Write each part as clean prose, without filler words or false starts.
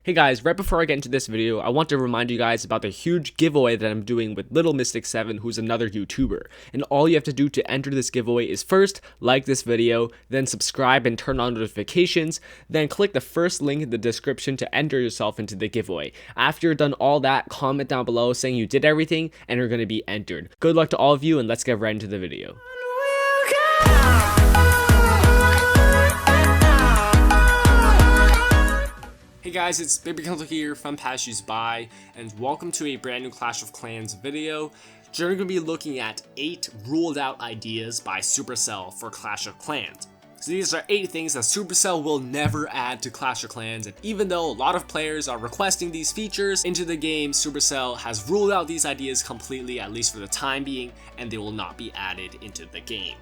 Hey guys, right before I get into this video, I want to remind you guys about the huge giveaway that I'm doing with Little Mystic 7, who's another YouTuber. And all you have to do to enter this giveaway is first, like this video, then subscribe and turn on notifications, then click the first link in the description to enter yourself into the giveaway. After you're done all that, comment down below saying you did everything and you're going to be entered. Good luck to all of you, and let's get right into the video. Hey guys, it's Barbarians here from Passers-by, and welcome to a brand new Clash of Clans video. Today we're going to be looking at 8 ruled out ideas by Supercell for Clash of Clans. So these are 8 things that Supercell will never add to Clash of Clans, and even though a lot of players are requesting these features into the game, Supercell has ruled out these ideas completely, at least for the time being, and they will not be added into the game.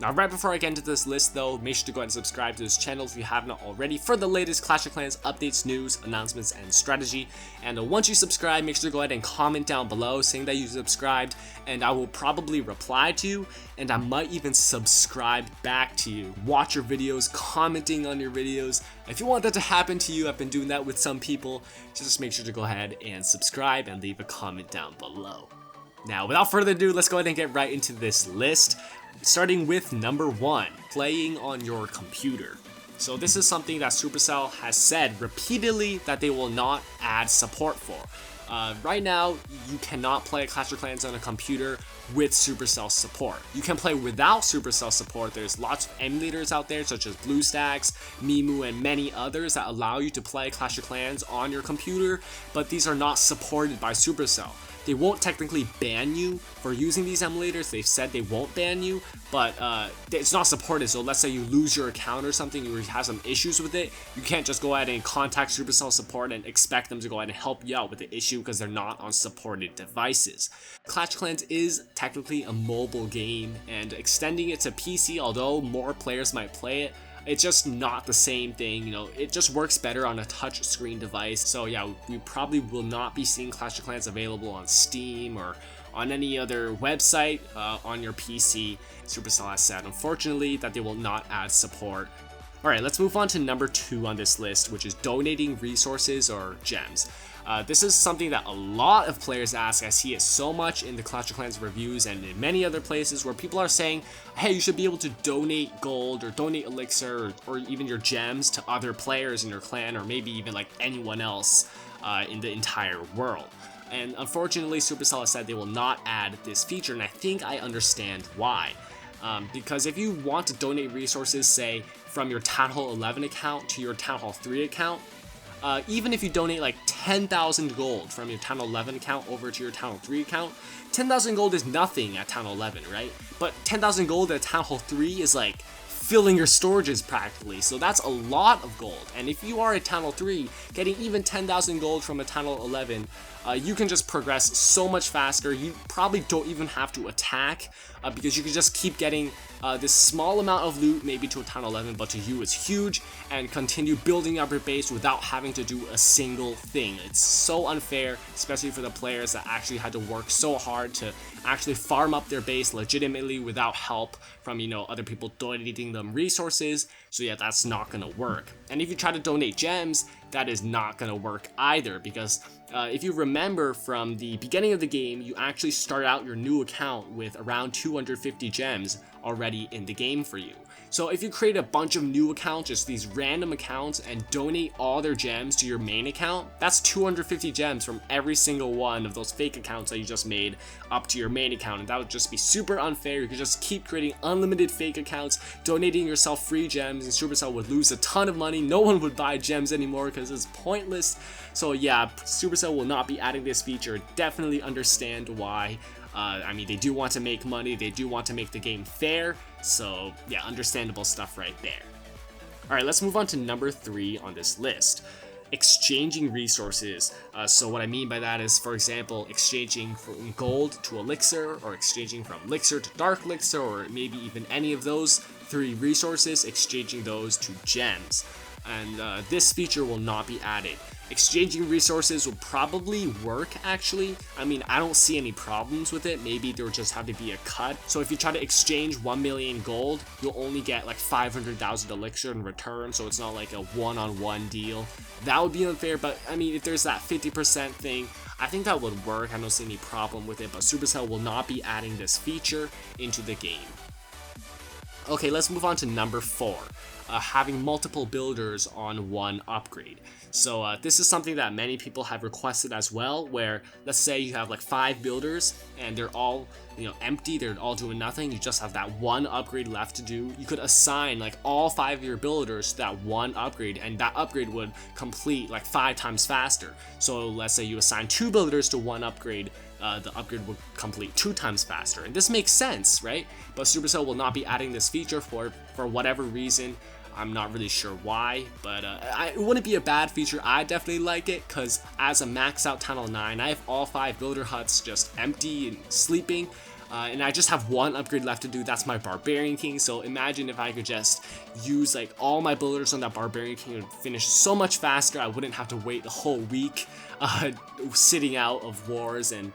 Now, right before I get into this list though, make sure to go ahead and subscribe to this channel if you have not already for the latest Clash of Clans updates, news, announcements, and strategy. And once you subscribe, make sure to go ahead and comment down below saying that you subscribed, and I will probably reply to you, and I might even subscribe back to you. Watch your videos, commenting on your videos. If you want that to happen to you, I've been doing that with some people, so just make sure to go ahead and subscribe and leave a comment down below. Now, without further ado, let's go ahead and get right into this list. Starting with number 1, playing on your computer. So this is something that Supercell has said repeatedly that they will not add support for. Right now, you cannot play Clash of Clans on a computer with Supercell support. You can play without Supercell support. There's lots of emulators out there such as BlueStacks, Mimu, and many others that allow you to play Clash of Clans on your computer, but these are not supported by Supercell. They won't technically ban you for using these emulators. They've said they won't ban you, but it's not supported. So let's say you lose your account or something, or you have some issues with it, you can't just go ahead and contact Supercell support and expect them to go ahead and help you out with the issue because they're not on supported devices. Clash of Clans is technically a mobile game, and extending it to PC, although more players might play it, it's just not the same thing. You know, it just works better on a touch screen device. So yeah, we probably will not be seeing Clash of Clans available on Steam or on any other website on your PC. Supercell has said, unfortunately, that they will not add support. Alright, let's move on to number 2 on this list, which is donating resources or gems. This is something that a lot of players ask. I see it so much in the Clash of Clans reviews and in many other places where people are saying, hey, you should be able to donate gold or donate elixir or even your gems to other players in your clan, or maybe even like anyone else in the entire world. And unfortunately, Supercell has said they will not add this feature, and I think I understand why. Because if you want to donate resources, say, from your Town Hall 11 account to your Town Hall 3 account, even if you donate like 10,000 gold from your Town Hall 11 account over to your Town Hall 3 account, 10,000 gold is nothing at Town Hall 11, right? But 10,000 gold at Town Hall 3 is like filling your storages practically, so that's a lot of gold. And if you are at Town Hall 3, getting even 10,000 gold from a Town Hall 11, you can just progress so much faster. You probably don't even have to attack because you can just keep getting this small amount of loot, maybe to a Town 11, but to you it's huge, and continue building up your base without having to do a single thing. It's so unfair, especially for the players that actually had to work so hard to actually farm up their base legitimately without help from, you know, other people donating them resources. So yeah, that's not gonna work. And if you try to donate gems, that is not gonna work either, because if you remember from the beginning of the game, you actually start out your new account with around 250 gems already in the game for you. So if you create a bunch of new accounts, just these random accounts, and donate all their gems to your main account, that's 250 gems from every single one of those fake accounts that you just made up to your main account, and that would just be super unfair. You could just keep creating unlimited fake accounts, donating yourself free gems, and Supercell would lose a ton of money. No one would buy gems anymore because it's pointless. So yeah, Supercell will not be adding this feature. Definitely understand why. I mean, they do want to make money, they do want to make the game fair, so yeah, understandable stuff right there. Alright, let's move on to number 3 on this list. Exchanging resources. So what I mean by that is, for example, exchanging from gold to elixir, or exchanging from elixir to dark elixir, or maybe even any of those 3 resources, exchanging those to gems. And this feature will not be added. Exchanging resources will probably work actually. I mean, I don't see any problems with it. Maybe there will just have to be a cut. So if you try to exchange 1 million gold, you'll only get like 500,000 elixir in return. So it's not like a one-on-one deal. That would be unfair, but I mean, if there's that 50% thing, I think that would work. I don't see any problem with it, but Supercell will not be adding this feature into the game. Okay, let's move on to number 4. Having multiple builders on one upgrade. So this is something that many people have requested as well, where let's say you have like 5 builders and they're all, empty, they're all doing nothing, you just have that one upgrade left to do. You could assign like all 5 of your builders to that one upgrade, and that upgrade would complete like 5 times faster. So let's say you assign 2 builders to one upgrade, the upgrade will complete 2 times faster. And this makes sense, right? But Supercell will not be adding this feature for whatever reason. I'm not really sure why, but it wouldn't be a bad feature. I definitely like it, because as a max out Tunnel 9, I have all 5 builder huts just empty and sleeping, and I just have one upgrade left to do. That's my Barbarian King. So imagine if I could just use like all my builders on that Barbarian King, it would finish so much faster. I wouldn't have to wait the whole week sitting out of wars and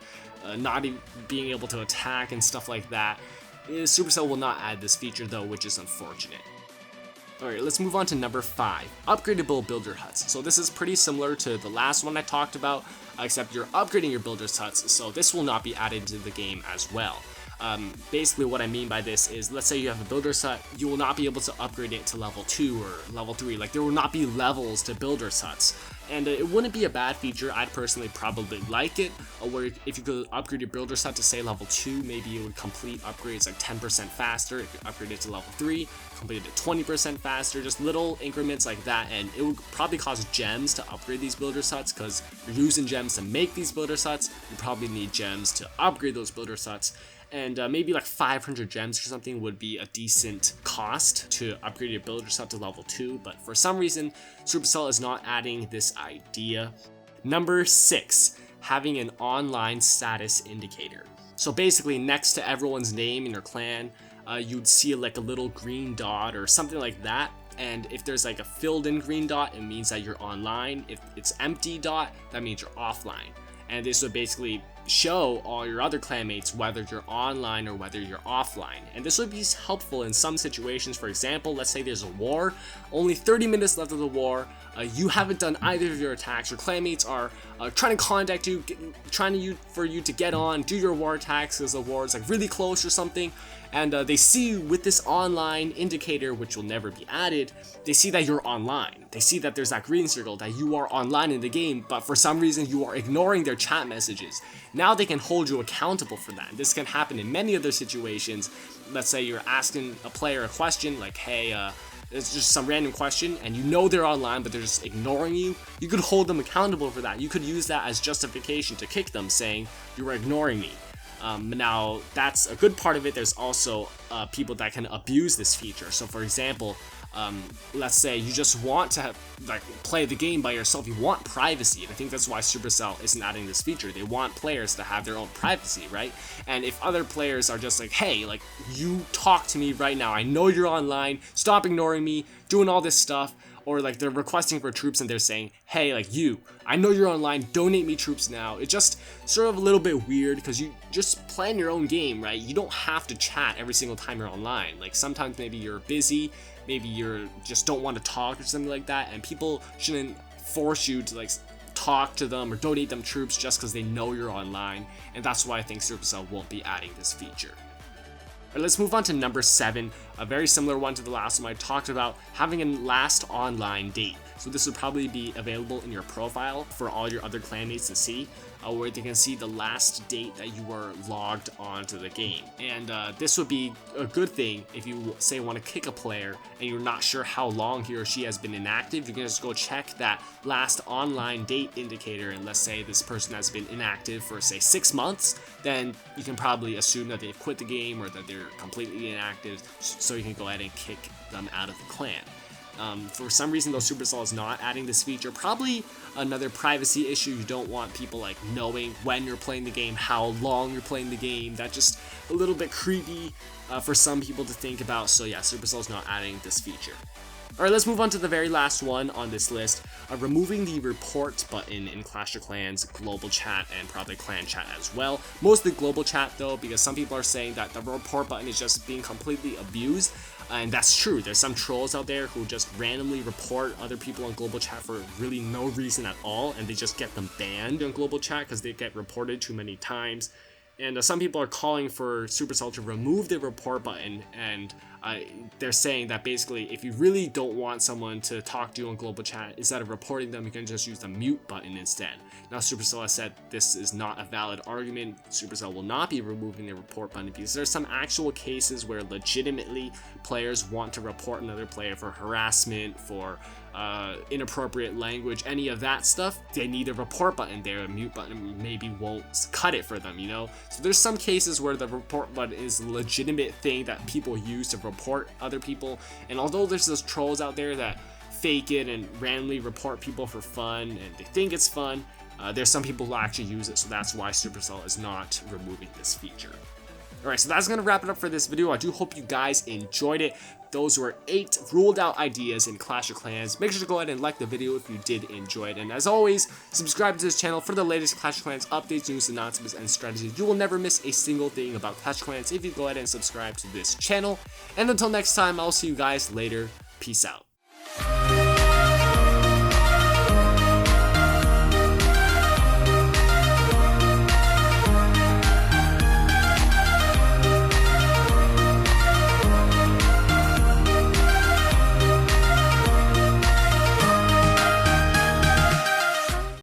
not even being able to attack and stuff like that. Supercell will not add this feature though, which is unfortunate. Alright, let's move on to number 5, upgradable builder huts. So this is pretty similar to the last one I talked about, except you're upgrading your builder's huts, so this will not be added to the game as well. Basically what I mean by this is, let's say you have a builder's hut, you will not be able to upgrade it to level 2 or level 3, like there will not be levels to builder's huts. And it wouldn't be a bad feature. I'd personally probably like it, where if you could upgrade your builder's hut to say level 2, maybe it would complete upgrades like 10% faster. If you upgrade it to level 3, complete it 20% faster, just little increments like that, and it would probably cost gems to upgrade these builder's huts, because you're using gems to make these builder's huts, you probably need gems to upgrade those builder's huts. And maybe like 500 gems or something would be a decent cost to upgrade your builder's hut to level 2, but for some reason, Supercell is not adding this idea. Number 6, having an online status indicator. So basically, next to everyone's name in your clan, you'd see like a little green dot or something like that. And if there's like a filled in green dot, it means that you're online. If it's empty dot, that means you're offline. And this would basically show all your other clanmates whether you're online or whether you're offline. And this would be helpful in some situations. For example, let's say there's a war, only 30 minutes left of the war, you haven't done either of your attacks, your clanmates are trying to contact you, for you to get on, do your war attacks because the war is like really close or something, and they see you with this online indicator, which will never be added. They see that you're online, they see that there's that green circle, that you are online in the game, but for some reason you are ignoring their chat messages. Now they can hold you accountable for that. This can happen in many other situations. Let's say you're asking a player a question like, hey, it's just some random question, and you know they're online but they're just ignoring you. You could hold them accountable for that. You could use that as justification to kick them, saying you were ignoring me. Now that's a good part of it. There's also people that can abuse this feature. So for example, let's say you just want to play the game by yourself, you want privacy, and I think that's why Supercell isn't adding this feature. They want players to have their own privacy, right? And if other players are just like, hey, like, you talk to me right now, I know you're online, stop ignoring me, doing all this stuff, or like they're requesting for troops and they're saying, hey, like, I know you're online, donate me troops now. It's just sort of a little bit weird, because you just plan your own game, right? You don't have to chat every single time you're online. Like, sometimes maybe you're busy, maybe you just don't want to talk or something like that, and people shouldn't force you to like talk to them or donate them troops just because they know you're online. And that's why I think Supercell won't be adding this feature. Alright, let's move on to number 7, a very similar one to the last one I talked about, having a last online date. So this would probably be available in your profile for all your other clanmates to see, where they can see the last date that you were logged onto the game. And this would be a good thing if you say want to kick a player and you're not sure how long he or she has been inactive. You can just go check that last online date indicator, and let's say this person has been inactive for say 6 months, then you can probably assume that they've quit the game or that they're completely inactive, so you can go ahead and kick them out of the clan. For some reason though, Supercell is not adding this feature. Probably another privacy issue. You don't want people like knowing when you're playing the game, how long you're playing the game. That's just a little bit creepy for some people to think about. So yeah, Supercell is not adding this feature. Alright, let's move on to the very last one on this list, removing the report button in Clash of Clans global chat and probably clan chat as well. Mostly global chat though, because some people are saying that the report button is just being completely abused, and that's true. There's some trolls out there who just randomly report other people on global chat for really no reason at all, and they just get them banned on global chat because they get reported too many times. And some people are calling for Supercell to remove the report button, and they're saying that basically if you really don't want someone to talk to you on global chat, instead of reporting them, you can just use the mute button instead. Now Supercell has said this is not a valid argument. Supercell will not be removing the report button because there's some actual cases where legitimately players want to report another player for harassment, for inappropriate language, any of that stuff. They need a report button there. A mute button maybe won't cut it for them, you know? So there's some cases where the report button is a legitimate thing that people use to report other people, and although there's those trolls out there that fake it and randomly report people for fun and they think it's fun, there's some people who actually use it, so that's why Supercell is not removing this feature. Alright, so that's going to wrap it up for this video. I do hope you guys enjoyed it. Those were 8 ruled out ideas in Clash of Clans. Make sure to go ahead and like the video if you did enjoy it. And as always, subscribe to this channel for the latest Clash of Clans updates, news, announcements, and strategies. You will never miss a single thing about Clash of Clans if you go ahead and subscribe to this channel. And until next time, I'll see you guys later. Peace out.